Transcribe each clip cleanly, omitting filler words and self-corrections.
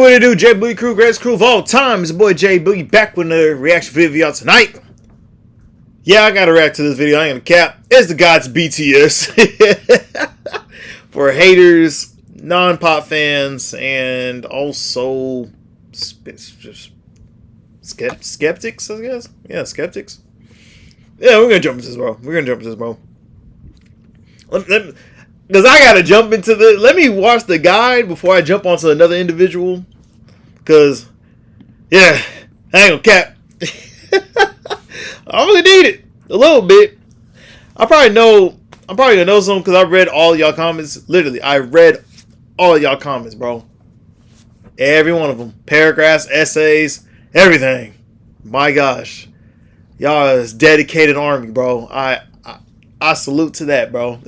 What it do, J Boogie Crew, greatest crew of all time. It's your boy J Boogie back with another reaction video tonight. Yeah, I gotta react to this video. I ain't gonna cap. It's the gods BTS. For haters, non-pop fans, and also skeptics, I guess. Yeah, skeptics. Yeah, we're gonna jump into this, bro. Because I gotta jump into the. Let me watch the guide before I jump onto another individual. Because, yeah, I ain't gonna cap. I really need it a little bit. I'm probably gonna know some because I read all y'all comments. Literally, I read all y'all comments, bro. Every one of them, paragraphs, essays, everything. My gosh, y'all is dedicated army, bro. I salute to that, bro.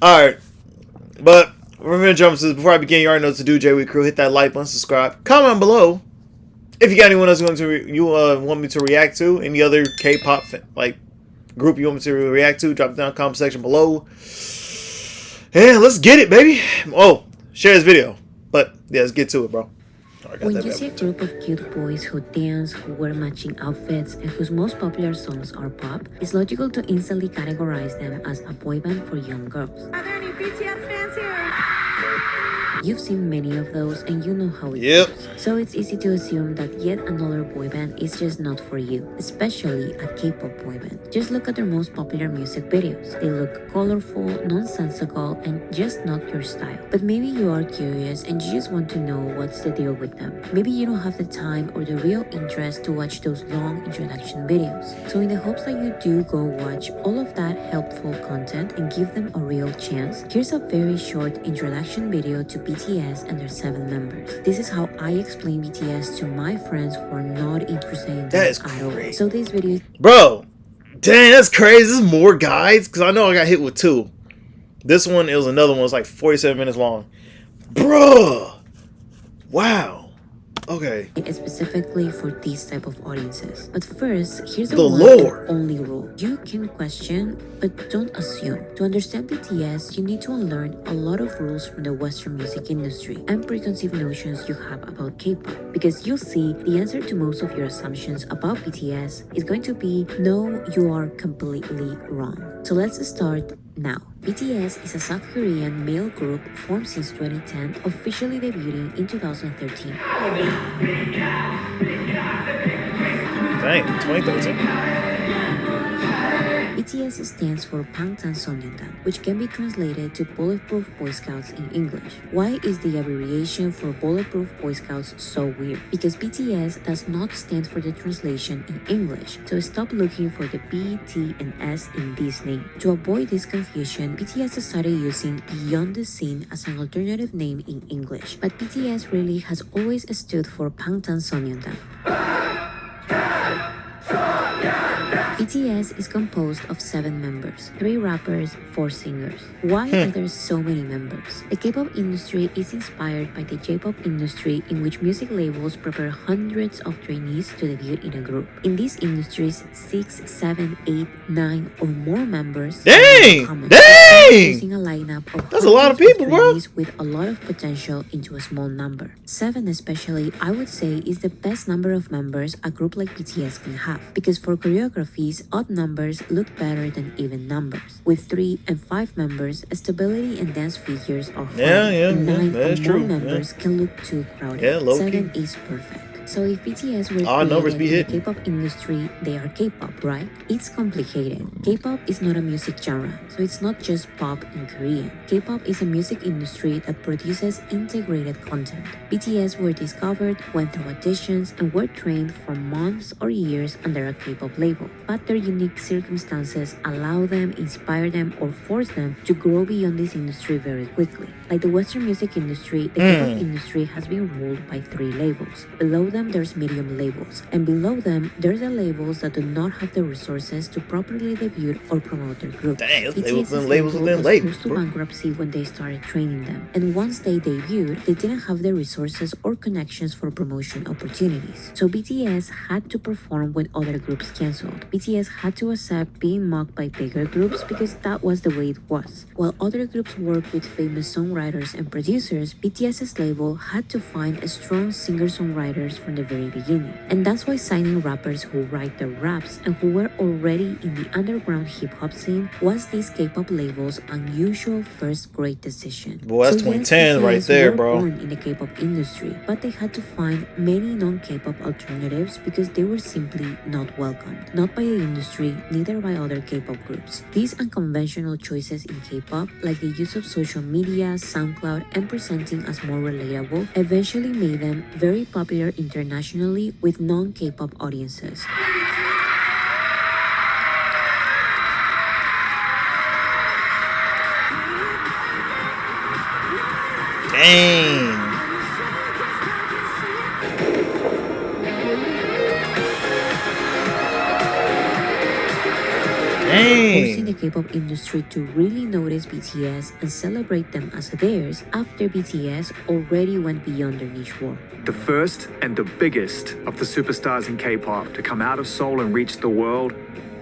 Alright. But we're gonna jump to this. Before I begin, you already know what to do, J Boogie Crew. Hit that like button, subscribe, comment below. If you got anyone else want me to react to, any other K-pop like group you want me to react to, drop it down in the comment section below. And let's get it, baby. Oh, share this video. But yeah, let's get to it, bro. When you see a group of cute boys who dance, who wear matching outfits, and whose most popular songs are pop, it's logical to instantly categorize them as a boy band for young girls. Are there any BTS fans here? You've seen many of those and you know how it goes. So it's easy to assume that yet another boy band is just not for you, especially a K-pop boy band. Just look at their most popular music videos. They look colorful, nonsensical, and just not your style. But maybe you are curious and you just want to know what's the deal with them. Maybe you don't have the time or the real interest to watch those long introduction videos. So in the hopes that you do go watch all of that helpful content and give them a real chance, here's a very short introduction video to BTS and their 7 members. This is how I explain BTS to my friends who are not interested in them at all. So this video, bro, dang, that's crazy. This is more guides because I know I got hit with 2. This one, it was another one. It was like 47 minutes long, bro. Wow. Okay. It's specifically for these type of audiences. But first, here's the only rule. You can question, but don't assume. To understand BTS, you need to unlearn a lot of rules from the Western music industry and preconceived notions you have about K-pop. Because you'll see, the answer to most of your assumptions about BTS is going to be, no, you are completely wrong. So let's start now. BTS is a South Korean male group formed since 2010, officially debuting in 2013. Dang, 2013. BTS stands for Bangtansonyundan, which can be translated to Bulletproof Boy Scouts in English. Why is the abbreviation for Bulletproof Boy Scouts so weird? Because BTS does not stand for the translation in English, so stop looking for the B, T, and S in this name. To avoid this confusion, BTS started using Beyond the Scene as an alternative name in English, but BTS really has always stood for Bangtansonyundan. BTS is composed of 7 members, 3 rappers, 4 singers. Why are there so many members? The K-pop industry is inspired by the J-pop industry, in which music labels prepare hundreds of trainees to debut in a group. In these industries, 6, 7, 8, 9 or more members using a lineup of that's a lot of people, bro, with a lot of potential into a small number. 7 especially, I would say, is the best number of members a group like BTS can have, because for choreographies, odd numbers look better than even numbers. With 3 and 5 members, stability and dance figures are hard, and 9 or more members can look too crowded. 7 is perfect. So if BTS were created in the K-pop industry, they are K-pop, right? It's complicated. K-pop is not a music genre, so it's not just pop in Korean. K-pop is a music industry that produces integrated content. BTS were discovered, went through auditions, and were trained for months or years under a K-pop label. But their unique circumstances allow them, inspire them, or force them to grow beyond this industry very quickly. Like the Western music industry, the K-pop industry has been ruled by 3 labels. Below them them there's medium labels, and below them there's the labels that do not have the resources to properly debut or promote their group. Dang, it's BTS's labels label within was labels, close to bro. bankruptcy when they started training them, and once they debuted, they didn't have the resources or connections for promotion opportunities. So BTS had to perform when other groups canceled. BTS had to accept being mocked by bigger groups because that was the way it was. While other groups worked with famous songwriters and producers, BTS's label had to find strong singer-songwriters from the very beginning. And that's why signing rappers who write their raps and who were already in the underground hip-hop scene was this K-pop label's unusual first great decision. Boy, that's So 2010 right BTS there, were bro. born in the K-pop industry, but they had to find many non-K-pop alternatives because they were simply not welcomed. Not by the industry, neither by other K-pop groups. These unconventional choices in K-pop, like the use of social media, SoundCloud, and presenting as more relatable, eventually made them very popular internationally with non-K-pop audiences. Dang. Forcing the Dang. K-pop industry to really notice BTS and celebrate them as theirs after BTS already went beyond their niche war. The first and the biggest of the superstars in K-pop to come out of Seoul and reach the world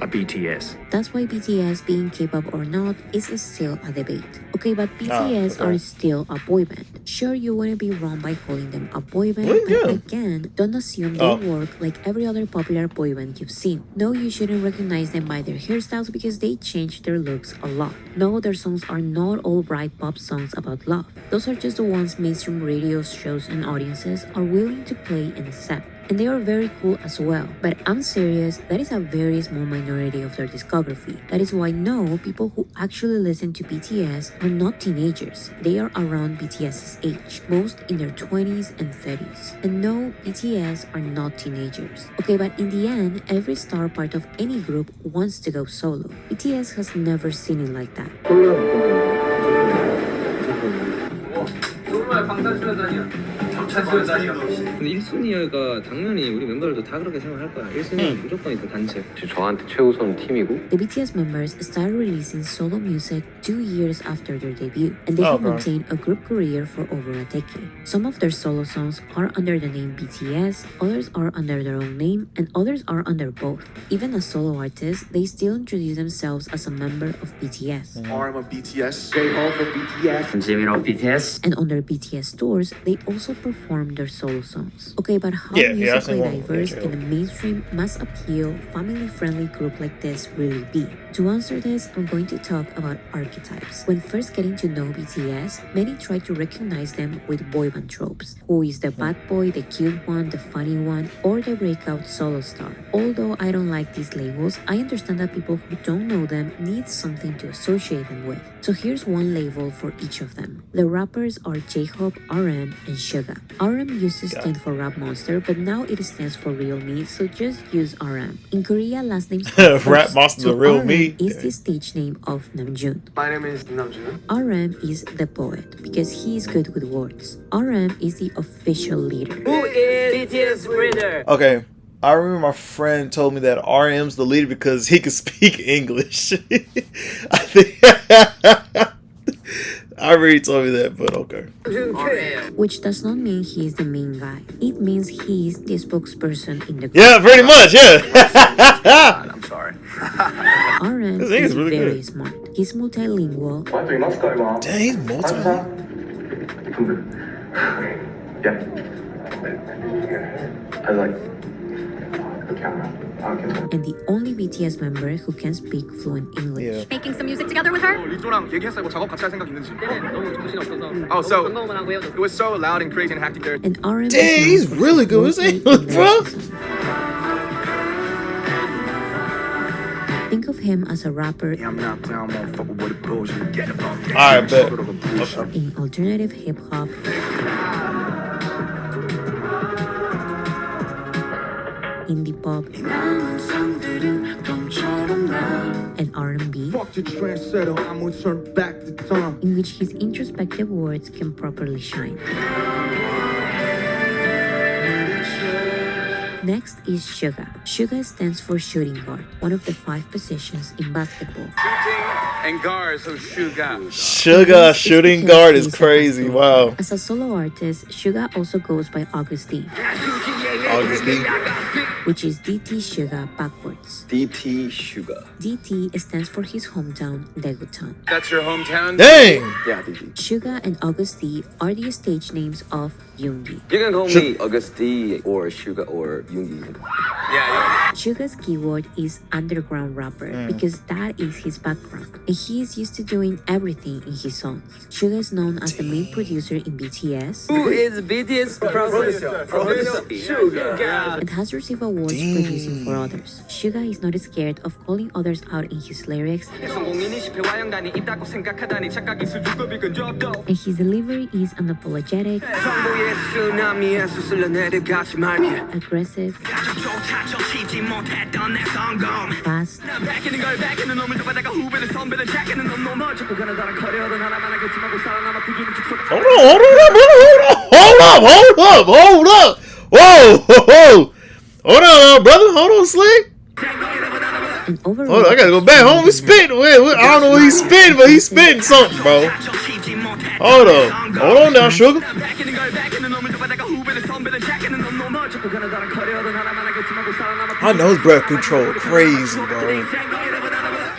are BTS. That's why BTS being K-pop or not is still a debate. Okay, but BTS okay. are still a boy band. Sure, you wouldn't be wrong by calling them a boy band, Well, but yeah. again, don't assume they work like every other popular boy band you've seen. No, you shouldn't recognize them by their hairstyles because they change their looks a lot. No, their songs are not all bright pop songs about love. Those are just the ones mainstream radio shows and audiences are willing to play and accept. And they are very cool as well. But I'm serious, that is a very small minority of their discography. That is why no, people who actually listen to BTS are not teenagers. They are around BTS's age, most in their 20s and 30s. And no, BTS are not teenagers. Okay, but in the end, every star part of any group wants to go solo. BTS has never seen it like that. 솔로의 방탄소년단이야. 근데 1순위가 당연히 우리 멤버들도 다 그렇게 생각할 거야. 1순위는 무조건 일단 단체. 저한테 최우선 팀이고. The BTS members started releasing solo music 2 years after their debut, and they have maintained a group career for over a decade. Some of their solo songs are under the name BTS, others are under their own name, and others are under both. Even as solo artists, they still introduce themselves as a member of BTS. RM of BTS, J-Hope of BTS, Jimin of BTS. And on their BTS tours, they also perform their solo songs. Okay, but how Yeah, I've musically seen one. diverse Yeah, can a mainstream, mass appeal, family-friendly group like this really be? To answer this, I'm going to talk about archetypes. When first getting to know BTS, many try to recognize them with boy band tropes. Who is the bad boy, the cute one, the funny one, or the breakout solo star? Although I don't like these labels, I understand that people who don't know them need something to associate them with. So here's one label for each of them. The rappers are J-Hope, RM, and Suga. RM used to stand for Rap Monster, but now it stands for Real Me, so just use RM. In Korea, last names are Rap Monster, so the Real RM Me. is the stage name of Namjoon. My name is Namjoon. RM is the poet because he is good with words. RM is the official leader. Who is BTS leader? Okay. I remember my friend told me that RM's the leader because he could speak English. I think I already told me that, but okay. Which does not mean he is the main guy. It means he is the spokesperson in the group. Yeah, pretty much, yeah. I'm sorry. RM His is English really very good. smart. He's multilingual, Dang, he's multi. I like. and the only BTS member who can speak fluent English. Yeah. Making some music together with her? 리조랑 얘기했어요. 뭐 작업 같이 할 생각 있는지. 너무 정신없어서. Oh, so 반가워만 하고 헤어졌어. it was so loud and crazy and hectic there. And RM Dang, is he's known for really his good with his roleplay English, and bro. lyricism. Think of him as a rapper I'm not down, motherfucker, with the bullshit. Get it on. Alright, bet. Okay. in alternative hip hop, indie pop, and R&B, Fuck the trendsetter, I'm gonna turn back the time. in which his introspective words can properly shine. Next is Suga. Suga stands for shooting guard, one of the 5 positions in basketball. And guard, so Suga. Suga This shooting because guard he is a crazy. basketball Wow. player. As a solo artist, Suga also goes by August D, August D. which is DT Suga backwards. DT Suga. DT stands for his hometown, Daegutan. That's your hometown? Dang. Yeah, DT. Suga and August D are the stage names of Yoongi. You can call me August D or Suga or Yoongi. Yeah. Suga's keyword is underground rapper because that is his background, and he is used to doing everything in his songs. Suga is known as the main producer in BTS Who is BTS Suga? and has received awards producing for others. Suga is not scared of calling others out in his lyrics, and his delivery is unapologetic, aggressive, fast, Hold up. Whoa. Hold on, brother. Hold on, Slick. and overall. Hold on, I gotta go back home. He's spitting. I don't know what he's spitting, but he's spitting something, bro. Hold on now, Sugar. I know his breath control crazy, bro.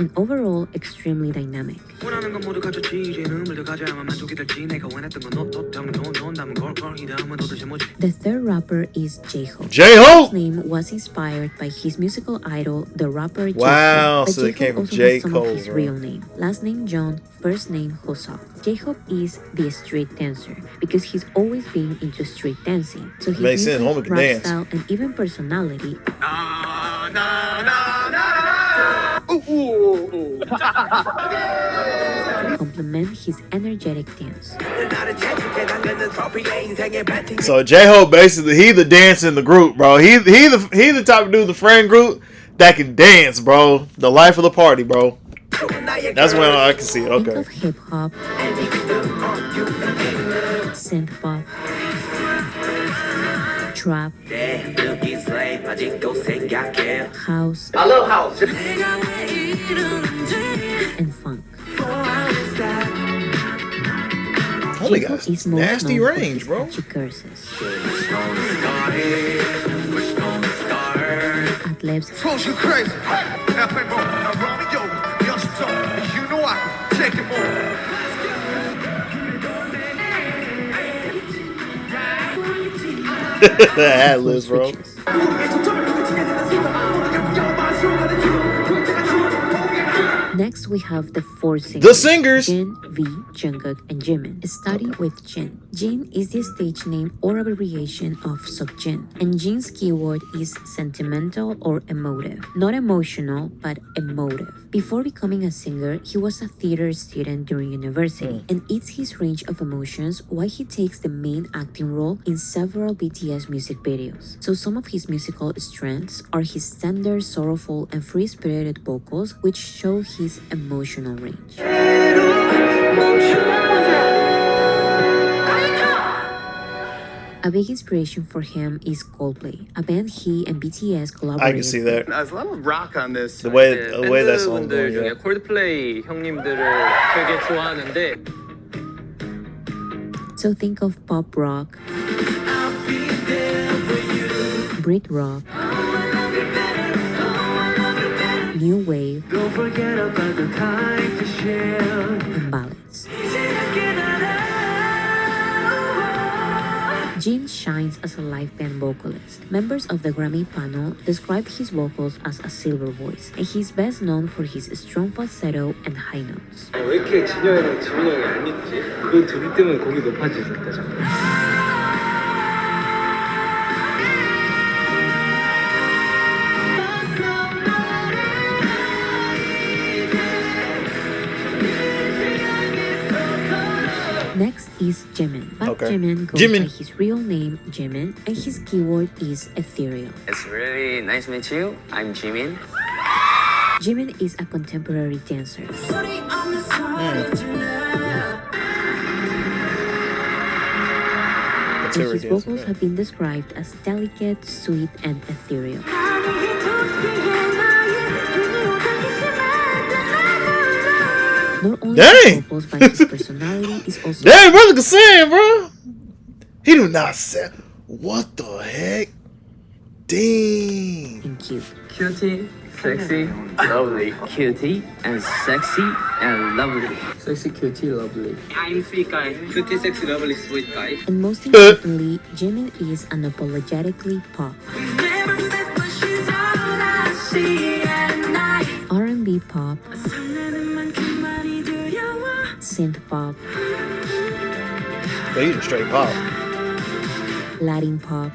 And overall extremely dynamic. The third rapper is J-Hope. J-Hope! His name was inspired by his musical idol, the rapper J. Wow, Cole. so it J-Hope came from also J. has some Cole, of his bro. real name. Last name John, first name Hoseok. J-Hope is the street dancer because he's always been into street dancing. So his Makes sense, music, homie can rap dance. style, and even personality complement his energetic dance. So J-Hope basically he the dancer in the group, bro. He the type of dude in the friend group that can dance, bro. The life of the party, bro. That's when I can see it. Think Okay. of hip hop, synth pop, trap, house, I love house. and funk. Homie J-Hope got is most nasty known for range, his bro. catchy curses, ad-libs, Close you crazy. FMO, Romeo, Yoshito. You know I can take it more. Ad libs, bro. switches. Next, we have the 4 singers. The singers. Jin, V, Jungkook, and Jimin. Starting with Jin. Jin is the stage name or abbreviation of Seokjin, and Jin's keyword is sentimental or emotive. Not emotional, but emotive. Before becoming a singer, he was a theater student during university, and it's his range of emotions why he takes the main acting role in several BTS music videos. So some of his musical strengths are his tender, sorrowful, and free-spirited vocals, which show his emotional range. A big inspiration for him is Coldplay, a band he and BTS collaborated I can see that. There's a lot of rock on this. The way that song 밴드분들 goes. 중에 Yeah. 콜드플레이 형님들을 되게 좋아하는데 So think of pop rock, Brit rock, new wave, and ballads. Jin shines as a live band vocalist. Members of the Grammy panel described his vocals as a silver voice, and he's best known for his strong falsetto and high notes. 왜 이렇게 진영이랑 지민이 형이 안 믿지? 그 둘이 때문에 곡이 높아지겠다 자꾸. Next is Jimin. But Okay. Jimin goes Jimin. by his real name, Jimin, and his keyword is ethereal. It's really nice to meet you. I'm Jimin. Jimin is a contemporary dancer. contemporary his dancing. vocals have been described as delicate, sweet, and ethereal. Not only Dang! his vocals, but his personality is also Dang, brother can sing, bro. He do not sing. What the heck? Dang. and cute. Cutie, sexy, lovely. Cutie and sexy and lovely. Sexy, cutie, lovely. I'm sweet guy. Cutie, sexy, lovely, sweet guy. And most importantly, Jimin is unapologetically pop. R&B pop, synth pop, But he's a straight pop. Latin pop,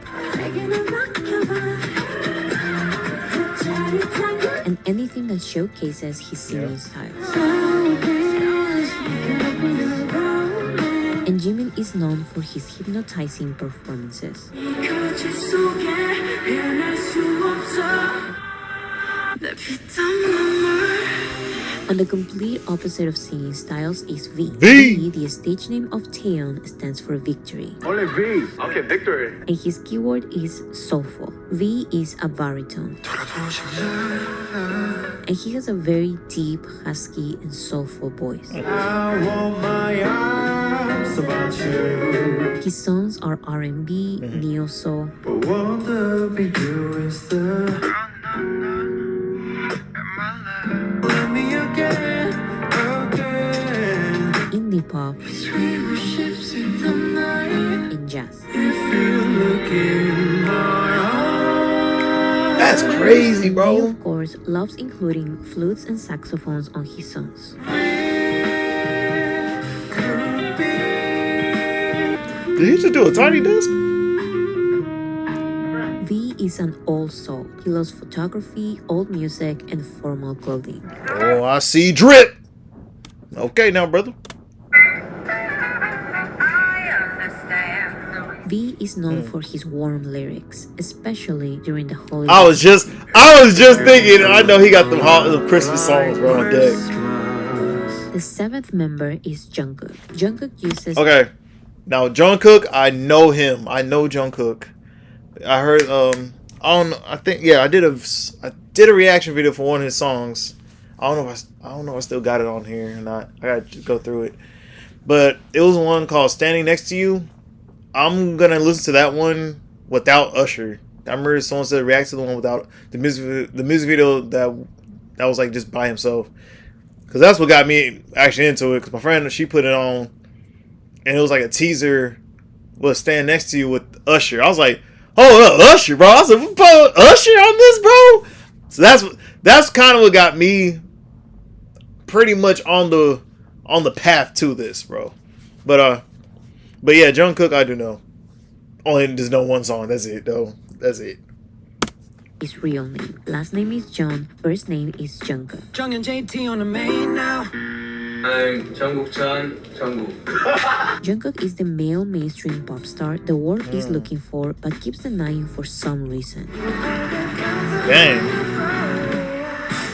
and anything that showcases his singing style. And Jimin is known for his hypnotizing performances. And the complete opposite of singing styles is V. V. The stage name of Taeyeon, stands for victory. Only V. Okay, victory. And his keyword is soulful. V is a baritone. And he has a very deep, husky, and soulful voice. His songs are R&B, neo-soul, indie pop, and jazz. That's crazy, He, bro. of course, loves including flutes and saxophones on his songs. Did he just do a tiny desk? V is an old soul. He loves photography, old music, and formal clothing. Oh, I see drip. Okay, now, brother. V is known for his warm lyrics, especially during the holiday. I was just thinking. I know he got the Christmas songs, bro, on deck. The seventh member is Jungkook. Jungkook uses Okay, now Jungkook, I know him. I know Jungkook. I heard. I don't know. I think I did a reaction video for one of his songs. I don't know if I still got it on here or not. I got to go through it. But it was one called "Standing Next to You." I'm gonna listen to that one without Usher. I remember someone said react to the one without the music video that was like just by himself, because that's what got me actually into it. Because my friend, she put it on, and it was like a teaser was "Stand Next to You" with Usher. I was like, hold up, Usher, bro. I was like, we put Usher on this, bro. So that's kind of what got me pretty much on the path to this, bro. But yeah, Jungkook, I do know. Only just know one song. That's it, though. That's it. his real name. Last name is John, first name is Jungkook. Jung and JT on the main now. I'm Jungkook Chan, Jungkook. Jungkook is the male mainstream pop star the world is looking for, but keeps denying for some reason. Dang.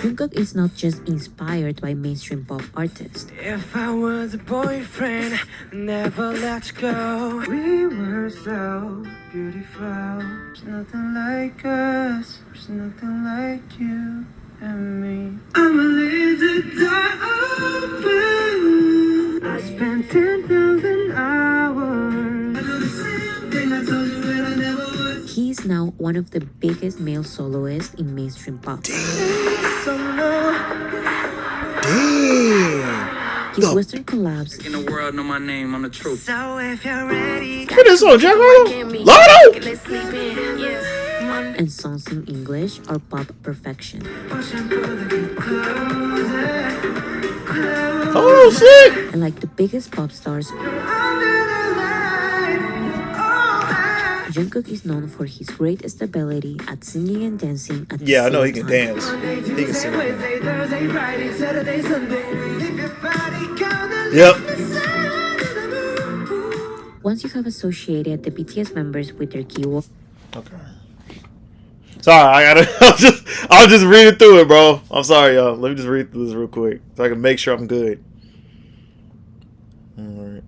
Jungkook is not just inspired by mainstream pop artists. If I was a boyfriend, never let you go. We were so beautiful. There's nothing like us. There's nothing like you and me. I'ma leave the door open. I spent 10,000 hours. I do the same thing I told you when I never would. He is now one of the biggest male soloists in mainstream pop. Damn. His Western collabs In the world, know my name, I'm the truth. So if you're ready, What is on Jack Harlow? Lotto! and songs in English are pop perfection. Oh, shit! And like the biggest pop stars, Jungkook is known for his great stability at singing and dancing at the Yeah, I same know he can time. dance. He can sing. Yep. Once you have associated the BTS members with their keyword, Okay. Sorry, I'll just read it through it, bro. I'm sorry, y'all. Let me just read through this real quick so I can make sure I'm good. Alright.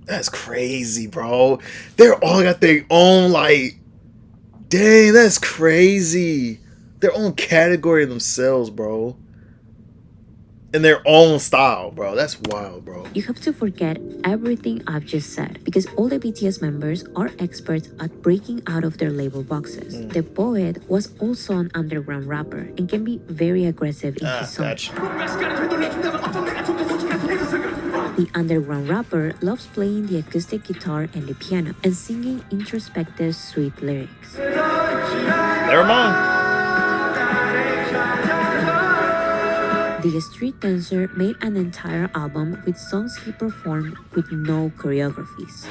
That's crazy, bro. They're all got their own, like, dang, that's crazy. Their own category themselves, bro. In their own style, bro. That's wild, bro. You have to forget everything I've just said because all the BTS members are experts at breaking out of their label boxes. The poet was also an underground rapper and can be very aggressive in his songs. The underground rapper loves playing the acoustic guitar and the piano and singing introspective, sweet lyrics. Never mind. The street dancer made an entire album with songs he performed with no choreographies.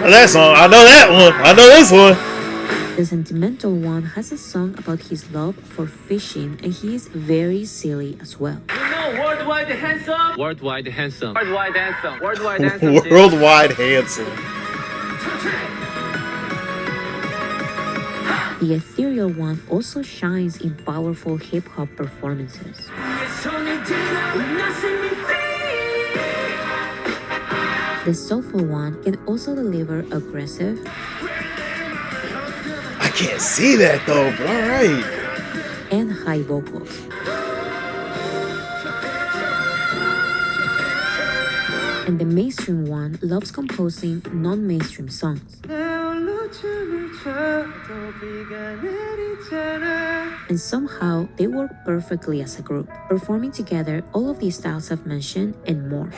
That song, I know that one. I know this one. The sentimental one has a song about his love for fishing and he is very silly as well. Worldwide handsome. Worldwide handsome. Worldwide handsome. Worldwide handsome. Worldwide handsome. The ethereal one also shines in powerful hip-hop performances. The soulful one can also deliver aggressive. I can't see that though, but alright. And high vocals. And the mainstream one loves composing non-mainstream songs. And somehow they work perfectly as a group, performing together all of the styles I've mentioned and more.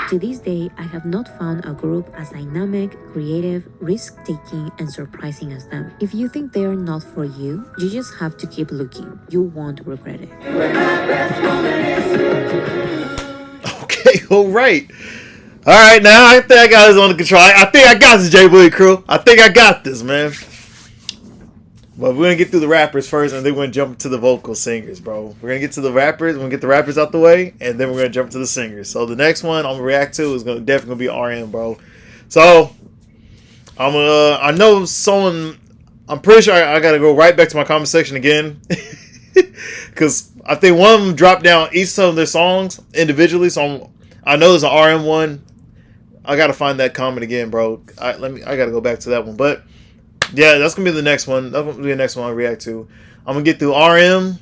To this day, I have not found a group as dynamic, creative, risk-taking, and surprising as them. If you think they are not for you, you just have to keep looking. You won't regret it. Okay, alright. Alright, now I think I got this under control. I think I got this, J Boogie Crew. I think I got this, man. But we're going to get through the rappers first, and then we're going to jump to the vocal singers, bro. We're going to get to the rappers. We're going to get the rappers out the way, and then we're going to jump to the singers. So the next one I'm going to react to is definitely going to be RM, bro. So, I know someone... I'm pretty sure I got to go right back to my comment section again. Because I think one of them dropped down each of their songs individually. So I know there's an RM one. I got to find that comment again, bro. I got to go back to that one. But... yeah, that's going to be the next one. That's going to be the next one I react to. I'm going to get through RM.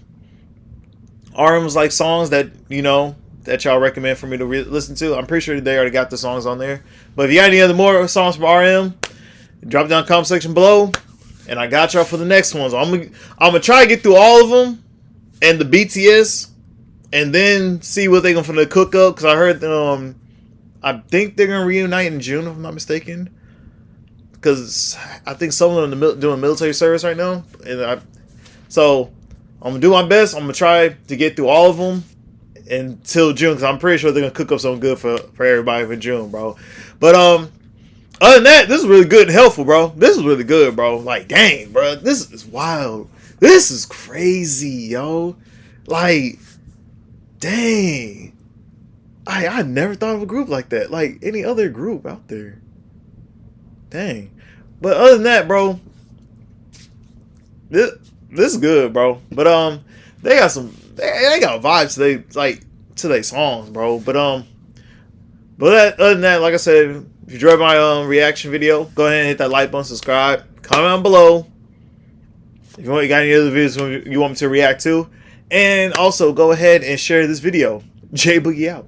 RM's like songs that, you know, that y'all recommend for me to listen to. I'm pretty sure they already got the songs on there. But if you got any other more songs from RM, drop down in the comment section below. And I got y'all for the next ones. I'm gonna try to get through all of them and the BTS. And then see what they're going to cook up. Because I heard, I think they're going to reunite in June, if I'm not mistaken. Because I think some of them doing military service right now. So I'm going to do my best. I'm going to try to get through all of them until June. Because I'm pretty sure they're going to cook up something good for everybody for June, bro. But other than that, this is really good and helpful, bro. This is really good, bro. Like, dang, bro. This is wild. This is crazy, yo. Like, dang. I never thought of a group like that. Like, any other group out there. Dang. But other than that, bro, this is good, bro. But they got they got vibes today, like to their songs, bro. But other than that, like I said, if you enjoyed my reaction video, go ahead and hit that like button, subscribe, comment down below if you got any other videos you want me to react to, and also go ahead and share this video. J Boogie out.